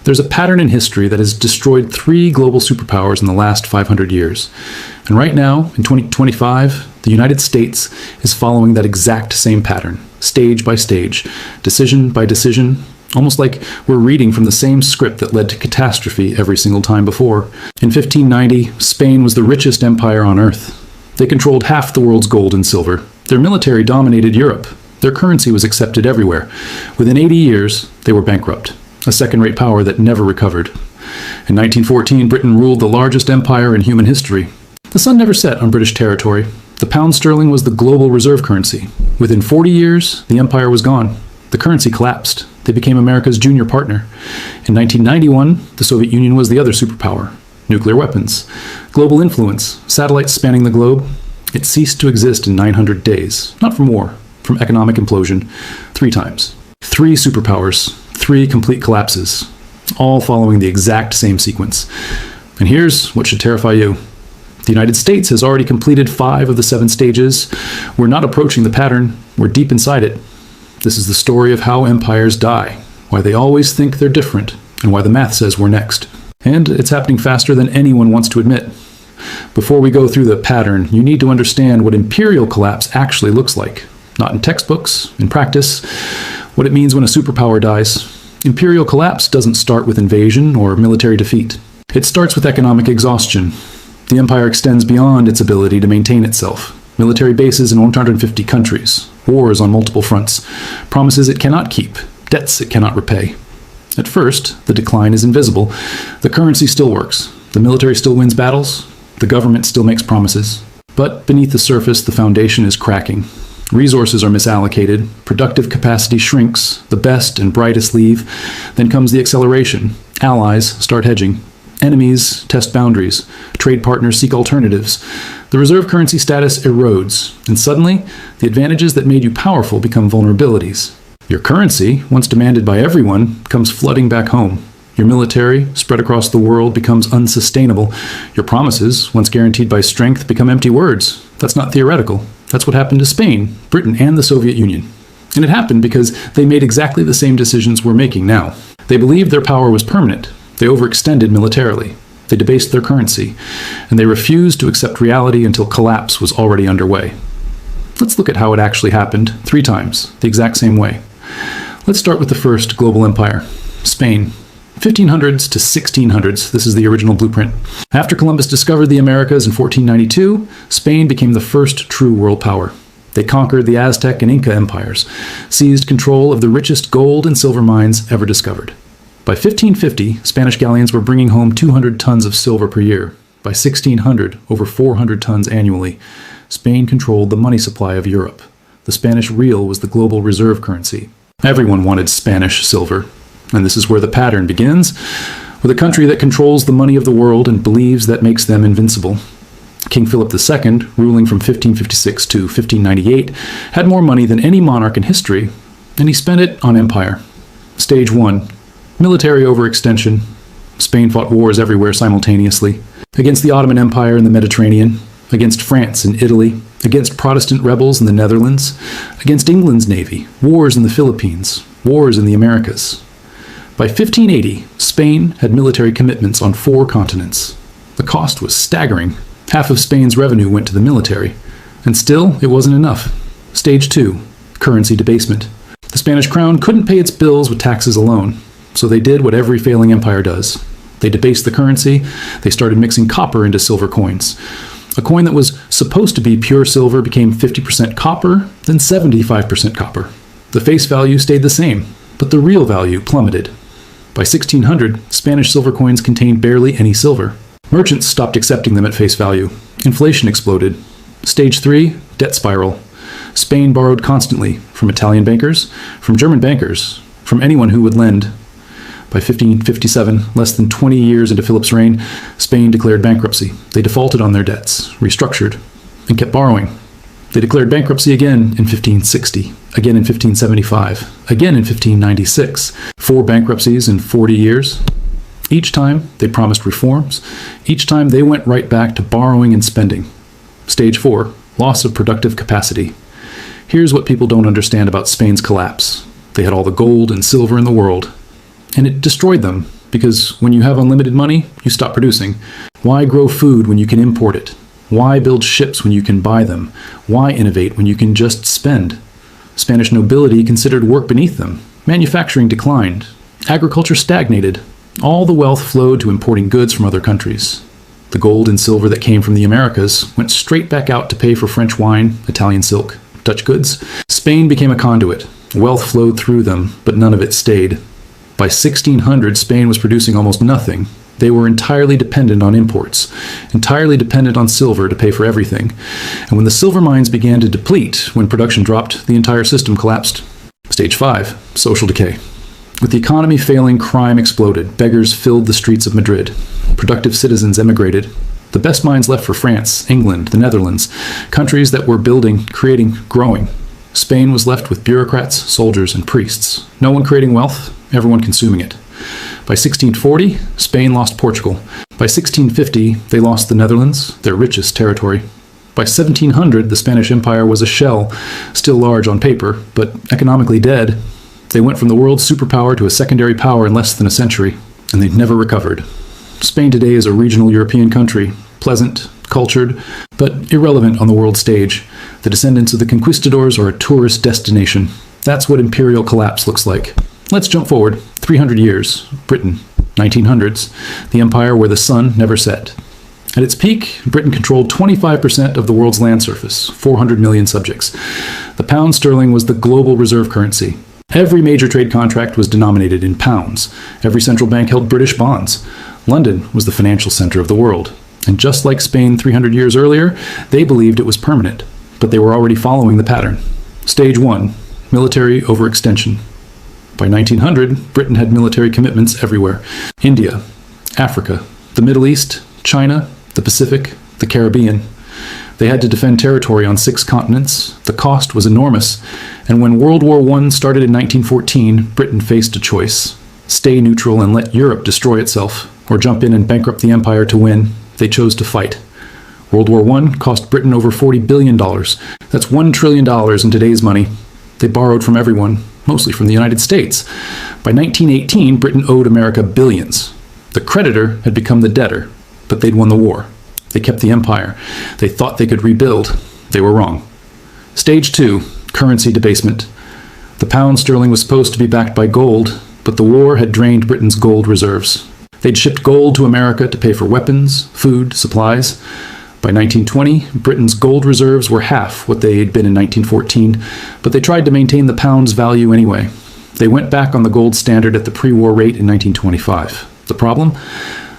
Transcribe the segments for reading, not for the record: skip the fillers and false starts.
There's a pattern in history that has destroyed 3 global superpowers in the last 500 years. And right now, in 2025, the United States is following that exact same pattern, stage by stage, decision by decision, almost like we're reading from the same script that led to catastrophe every single time before. In 1590, Spain was the richest empire on earth. They controlled half the world's gold and silver. Their military dominated Europe. Their currency was accepted everywhere. Within 80 years, they were bankrupt, a second-rate power that never recovered. In 1914, Britain ruled the largest empire in human history. The sun never set on British territory. The pound sterling was the global reserve currency. Within 40 years, the empire was gone. The currency collapsed. They became America's junior partner. In 1991, the Soviet Union was the other superpower. Nuclear weapons, global influence, satellites spanning the globe. It ceased to exist in 900 days. Not from war, from economic implosion. 3 times. 3 superpowers, 3 complete collapses, all following the exact same sequence. And here's what should terrify you. The United States has already completed 5 of the 7 stages. We're not approaching the pattern, we're deep inside it. This is the story of how empires die, why they always think they're different, and why the math says we're next. And it's happening faster than anyone wants to admit. Before we go through the pattern, you need to understand what imperial collapse actually looks like. Not in textbooks, in practice, what it means when a superpower dies. Imperial collapse doesn't start with invasion or military defeat. It starts with economic exhaustion. The empire extends beyond its ability to maintain itself. Military bases in 150 countries, wars on multiple fronts, promises it cannot keep, debts it cannot repay. At first, the decline is invisible. The currency still works. The military still wins battles. The government still makes promises. But beneath the surface, the foundation is cracking. Resources are misallocated. Productive capacity shrinks. The best and brightest leave. Then comes the acceleration. Allies start hedging. Enemies test boundaries. Trade partners seek alternatives. The reserve currency status erodes, and suddenly, the advantages that made you powerful become vulnerabilities. Your currency, once demanded by everyone, comes flooding back home. Your military, spread across the world, becomes unsustainable. Your promises, once guaranteed by strength, become empty words. That's not theoretical. That's what happened to Spain, Britain, and the Soviet Union. And it happened because they made exactly the same decisions we're making now. They believed their power was permanent. They overextended militarily. They debased their currency. And they refused to accept reality until collapse was already underway. Let's look at how it actually happened 3 times, the exact same way. Let's start with the first global empire, Spain. 1500s to 1600s, this is the original blueprint. After Columbus discovered the Americas in 1492, Spain became the first true world power. They conquered the Aztec and Inca empires, seized control of the richest gold and silver mines ever discovered. By 1550, Spanish galleons were bringing home 200 tons of silver per year. By 1600, over 400 tons annually. Spain controlled the money supply of Europe. The Spanish real was the global reserve currency. Everyone wanted Spanish silver. And this is where the pattern begins, with a country that controls the money of the world and believes that makes them invincible. King Philip II, ruling from 1556 to 1598, had more money than any monarch in history, and he spent it on empire. Stage 1. Military overextension. Spain fought wars everywhere simultaneously. Against the Ottoman Empire in the Mediterranean, against France and Italy, against Protestant rebels in the Netherlands, against England's navy, wars in the Philippines, wars in the Americas. By 1580, Spain had military commitments on 4 continents. The cost was staggering. Half of Spain's revenue went to the military. And still, it wasn't enough. Stage 2. Currency debasement. The Spanish crown couldn't pay its bills with taxes alone. So they did what every failing empire does. They debased the currency. They started mixing copper into silver coins. A coin that was supposed to be pure silver became 50% copper, then 75% copper. The face value stayed the same, but the real value plummeted. By 1600, Spanish silver coins contained barely any silver. Merchants stopped accepting them at face value. Inflation exploded. Stage 3, debt spiral. Spain borrowed constantly from Italian bankers, from German bankers, from anyone who would lend. By 1557, less than 20 years into Philip's reign, Spain declared bankruptcy. They defaulted on their debts, restructured, and kept borrowing. They declared bankruptcy again in 1560, again in 1575, again in 1596. 4 bankruptcies in 40 years. Each time, they promised reforms. Each time, they went right back to borrowing and spending. Stage 4, loss of productive capacity. Here's what people don't understand about Spain's collapse. They had all the gold and silver in the world, and it destroyed them Because when you have unlimited money, you stop producing. Why grow food when you can import it? Why build ships when you can buy them? Why innovate when you can just spend? Spanish nobility considered work beneath them. Manufacturing declined. Agriculture stagnated. All the wealth flowed to importing goods from other countries. The gold and silver that came from the Americas went straight back out to pay for French wine, Italian silk, Dutch goods. Spain became a conduit. Wealth flowed through them, but none of it stayed. By 1600, Spain was producing almost nothing. They were entirely dependent on imports, entirely dependent on silver to pay for everything. And when the silver mines began to deplete, when production dropped, the entire system collapsed. Stage 5, social decay. With the economy failing, crime exploded. Beggars filled the streets of Madrid. Productive citizens emigrated. The best minds left for France, England, the Netherlands, countries that were building, creating, growing. Spain was left with bureaucrats, soldiers, and priests. No one creating wealth, everyone consuming it. By 1640, Spain lost Portugal. By 1650, they lost the Netherlands, their richest territory. By 1700, the Spanish Empire was a shell, still large on paper, but economically dead. They went from the world's superpower to a secondary power in less than a century, and they've never recovered. Spain today is a regional European country, pleasant, cultured, but irrelevant on the world stage. The descendants of the conquistadors are a tourist destination. That's what imperial collapse looks like. Let's jump forward 300 years. Britain, 1900s, the empire where the sun never set. At its peak, Britain controlled 25% of the world's land surface, 400 million subjects. The pound sterling was the global reserve currency. Every major trade contract was denominated in pounds. Every central bank held British bonds. London was the financial center of the world. And just like Spain 300 years earlier, they believed it was permanent, but they were already following the pattern. Stage 1, military overextension. By 1900, Britain had military commitments everywhere. India, Africa, the Middle East, China, the Pacific, the Caribbean. They had to defend territory on 6 continents. The cost was enormous. And when World War I started in 1914, Britain faced a choice. Stay neutral and let Europe destroy itself, or jump in and bankrupt the empire to win. They chose to fight. World War I cost Britain over $40 billion. That's $1 trillion in today's money. They borrowed from everyone, mostly from the United States. By 1918, Britain owed America billions. The creditor had become the debtor, but they'd won the war. They kept the empire. They thought they could rebuild. They were wrong. Stage 2, currency debasement. The pound sterling was supposed to be backed by gold, but the war had drained Britain's gold reserves. They'd shipped gold to America to pay for weapons, food, supplies. By 1920, Britain's gold reserves were half what they had been in 1914, but they tried to maintain the pound's value anyway. They went back on the gold standard at the pre-war rate in 1925. The problem?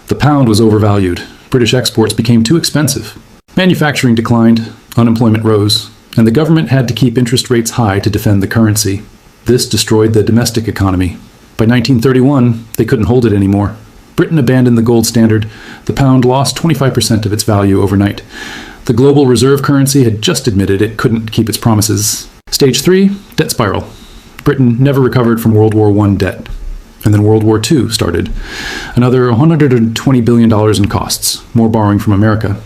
The pound was overvalued. British exports became too expensive. Manufacturing declined, unemployment rose, and the government had to keep interest rates high to defend the currency. This destroyed the domestic economy. By 1931, they couldn't hold it anymore. Britain abandoned the gold standard. The pound lost 25% of its value overnight. The global reserve currency had just admitted it couldn't keep its promises. Stage 3, debt spiral. Britain never recovered from World War I debt. And then World War II started. Another $120 billion in costs, more borrowing from America.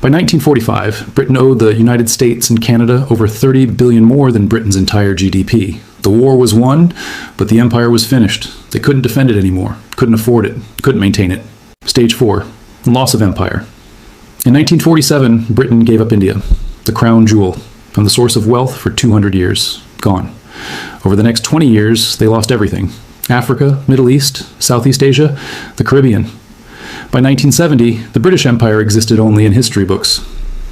By 1945, Britain owed the United States and Canada over $30 billion more than Britain's entire GDP. The war was won, but the empire was finished. They couldn't defend it anymore, couldn't afford it, couldn't maintain it. Stage 4, loss of empire. In 1947, Britain gave up India, the crown jewel, and the source of wealth for 200 years. Gone. Over the next 20 years, they lost everything. Africa, Middle East, Southeast Asia, the Caribbean. By 1970, the British Empire existed only in history books.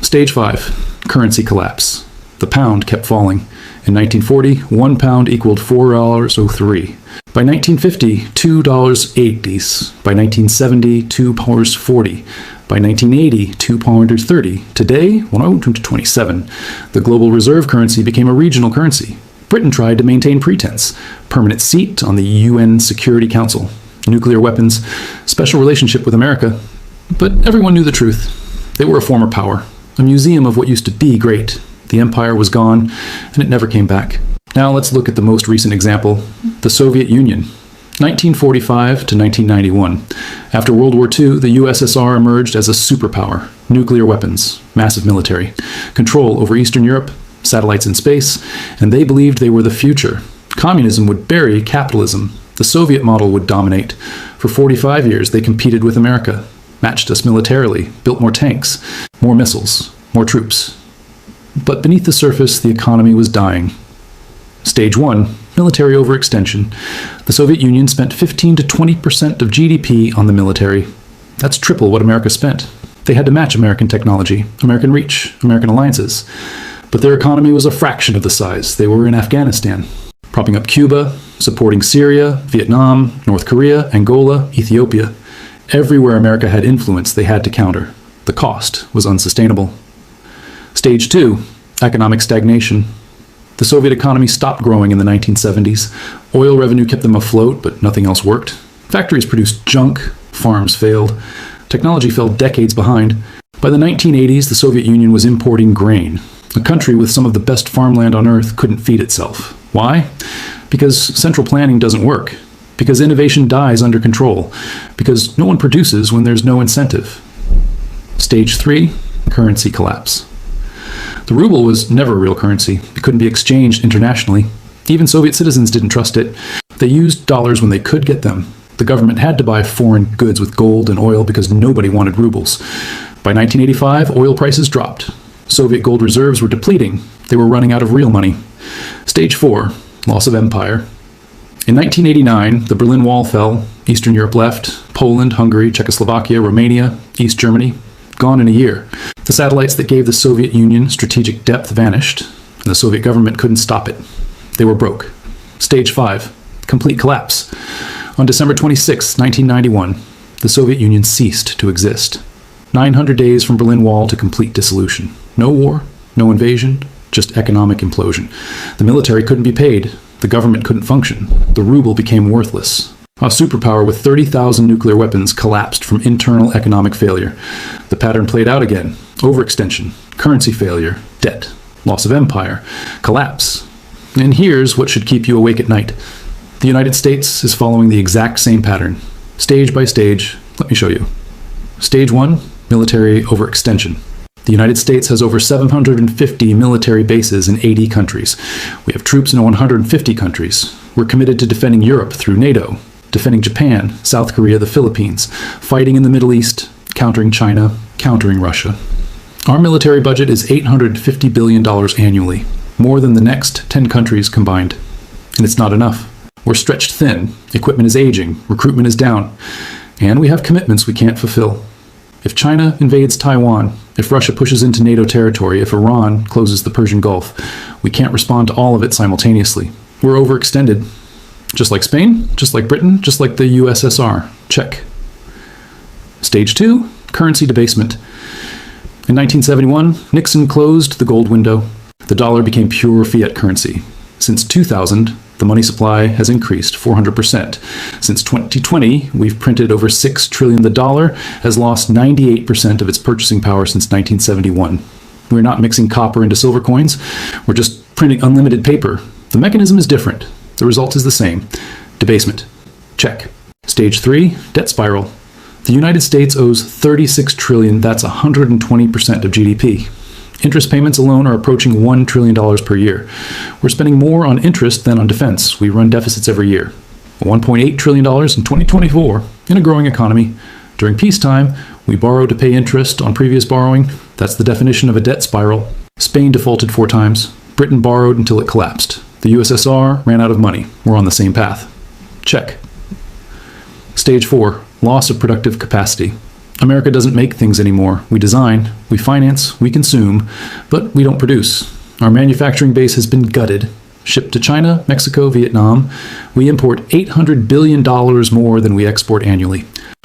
Stage 5, currency collapse. The pound kept falling. In 1940, 1 pound equaled $4.03. By 1950, $2.80. By 1970, £2.40. By 1980, £2.30. Today, 127. The global reserve currency became a regional currency. Britain tried to maintain pretense. Permanent seat on the UN Security Council. Nuclear weapons. Special relationship with America. But everyone knew the truth. They were a former power. A museum of what used to be great. The empire was gone, and it never came back. Now let's look at the most recent example, the Soviet Union. 1945 to 1991. After World War II, the USSR emerged as a superpower. Nuclear weapons, massive military, control over Eastern Europe, satellites in space, and they believed they were the future. Communism would bury capitalism. The Soviet model would dominate. For 45 years, they competed with America, matched us militarily, built more tanks, more missiles, more troops. But beneath the surface, the economy was dying. Stage 1, military overextension. The Soviet Union spent 15 to 20% of GDP on the military. That's triple what America spent. They had to match American technology, American reach, American alliances. But their economy was a fraction of the size. They were in Afghanistan, propping up Cuba, supporting Syria, Vietnam, North Korea, Angola, Ethiopia. Everywhere America had influence, they had to counter. The cost was unsustainable. Stage 2, economic stagnation. The Soviet economy stopped growing in the 1970s. Oil revenue kept them afloat, but nothing else worked. Factories produced junk, farms failed. Technology fell decades behind. By the 1980s, the Soviet Union was importing grain. A country with some of the best farmland on earth couldn't feed itself. Why? Because central planning doesn't work. Because innovation dies under control. Because no one produces when there's no incentive. Stage 3, currency collapse. The ruble was never a real currency. It couldn't be exchanged internationally. Even Soviet citizens didn't trust it. They used dollars when they could get them. The government had to buy foreign goods with gold and oil because nobody wanted rubles. By 1985, oil prices dropped. Soviet gold reserves were depleting. They were running out of real money. Stage 4, loss of empire. In 1989, the Berlin Wall fell. Eastern Europe left. Poland, Hungary, Czechoslovakia, Romania, East Germany, gone in a year. The satellites that gave the Soviet Union strategic depth vanished, and the Soviet government couldn't stop it. They were broke. Stage 5, complete collapse. On December 26, 1991, the Soviet Union ceased to exist. 900 days from Berlin Wall to complete dissolution. No war, no invasion, just economic implosion. The military couldn't be paid. The government couldn't function. The ruble became worthless. A superpower with 30,000 nuclear weapons collapsed from internal economic failure. The pattern played out again. Overextension, currency failure, debt, loss of empire, collapse. And here's what should keep you awake at night. The United States is following the exact same pattern. Stage by stage, let me show you. Stage 1, military overextension. The United States has over 750 military bases in 80 countries. We have troops in 150 countries. We're committed to defending Europe through NATO, defending Japan, South Korea, the Philippines, fighting in the Middle East, countering China, countering Russia. Our military budget is $850 billion annually, more than the next 10 countries combined. And it's not enough. We're stretched thin, equipment is aging, recruitment is down, and we have commitments we can't fulfill. If China invades Taiwan, if Russia pushes into NATO territory, if Iran closes the Persian Gulf, we can't respond to all of it simultaneously. We're overextended. Just like Spain, just like Britain, just like the USSR. Check. Stage 2, currency debasement. In 1971, Nixon closed the gold window. The dollar became pure fiat currency. Since 2000, the money supply has increased 400%. Since 2020, we've printed over $6 trillion. The dollar has lost 98% of its purchasing power since 1971. We're not mixing copper into silver coins. We're just printing unlimited paper. The mechanism is different. The result is the same. Debasement. Check. Stage 3, debt spiral. The United States owes $36 trillion. That's 120% of GDP. Interest payments alone are approaching $1 trillion per year. We're spending more on interest than on defense. We run deficits every year. $1.8 trillion in 2024 in a growing economy. During peacetime, we borrow to pay interest on previous borrowing. That's the definition of a debt spiral. Spain defaulted 4 times. Britain borrowed until it collapsed. The USSR ran out of money. We're on the same path. Check. Stage 4, loss of productive capacity. America doesn't make things anymore. We design, we finance, we consume, but we don't produce. Our manufacturing base has been gutted. Shipped to China, Mexico, Vietnam, we import $800 billion more than we export annually.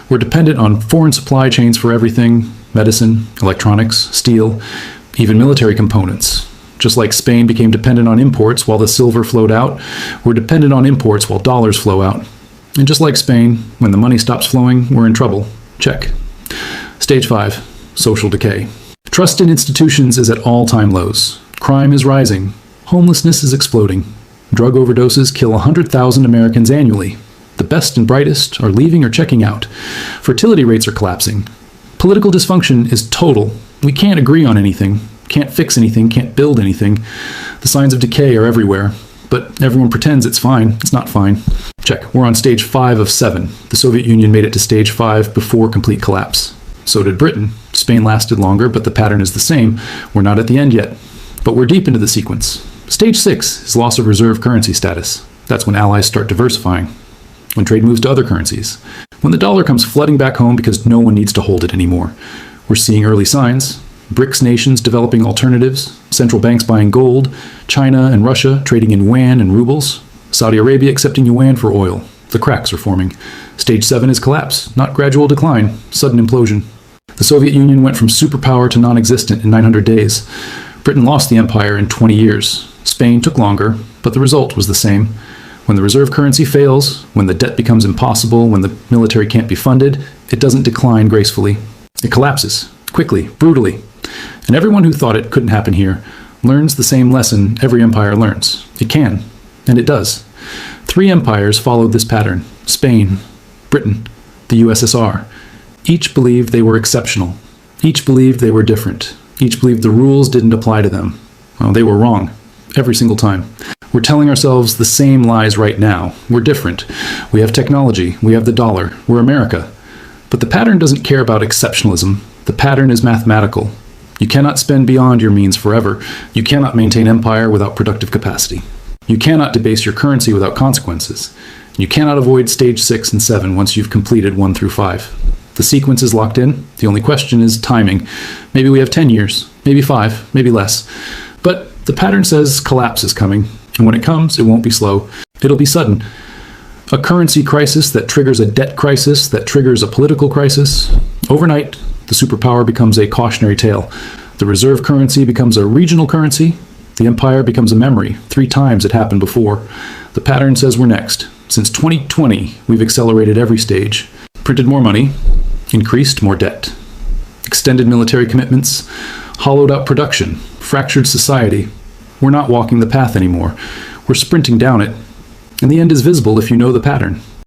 We're dependent on foreign supply chains for everything: medicine, electronics, steel, even military components. Just like Spain became dependent on imports while the silver flowed out, we're dependent on imports while dollars flow out. And just like Spain, when the money stops flowing, we're in trouble. Check. Stage 5, social decay. Trust in institutions is at all-time lows. Crime is rising. Homelessness is exploding. Drug overdoses kill 100,000 Americans annually. The best and brightest are leaving or checking out. Fertility rates are collapsing. Political dysfunction is total. We can't agree on anything, can't fix anything, can't build anything. The signs of decay are everywhere. but everyone pretends it's fine. It's not fine. Check. We're on stage 5 of 7. The Soviet Union made it to stage 5 before complete collapse. So did Britain. Spain lasted longer, but the pattern is the same. We're not at the end yet, but we're deep into the sequence. Stage 6 is loss of reserve currency status. That's when allies start diversifying, when trade moves to other currencies, when the dollar comes flooding back home because no one needs to hold it anymore. We're seeing early signs. BRICS nations developing alternatives, central banks buying gold, China and Russia trading in yuan and rubles, Saudi Arabia accepting yuan for oil. The cracks are forming. Stage 7 is collapse, not gradual decline, sudden implosion. The Soviet Union went from superpower to non-existent in 900 days. Britain lost the empire in 20 years. Spain took longer, but the result was the same. When the reserve currency fails, when the debt becomes impossible, when the military can't be funded, it doesn't decline gracefully. It collapses, quickly, brutally. And everyone who thought it couldn't happen here learns the same lesson every empire learns. It can, and it does. 3 empires followed this pattern: Spain, Britain, the USSR. Each believed they were exceptional. Each believed they were different. Each believed the rules didn't apply to them. Well, they were wrong, every single time. We're telling ourselves the same lies right now. We're different. We have technology. We have the dollar. We're America. But the pattern doesn't care about exceptionalism. The pattern is mathematical. You cannot spend beyond your means forever. You cannot maintain empire without productive capacity. You cannot debase your currency without consequences. You cannot avoid stage 6 and 7 once you've completed 1 through 5. The sequence is locked in. The only question is timing. Maybe we have 10 years, maybe 5, maybe less. But the pattern says collapse is coming. And when it comes, it won't be slow. It'll be sudden. A currency crisis that triggers a debt crisis that triggers a political crisis. Overnight, the superpower becomes a cautionary tale. The reserve currency becomes a regional currency. The empire becomes a memory. 3 times it happened before. The pattern says we're next. Since 2020, we've accelerated every stage. Printed more money, increased more debt. Extended military commitments, hollowed out production, fractured society. We're not walking the path anymore. We're sprinting down it. And the end is visible if you know the pattern.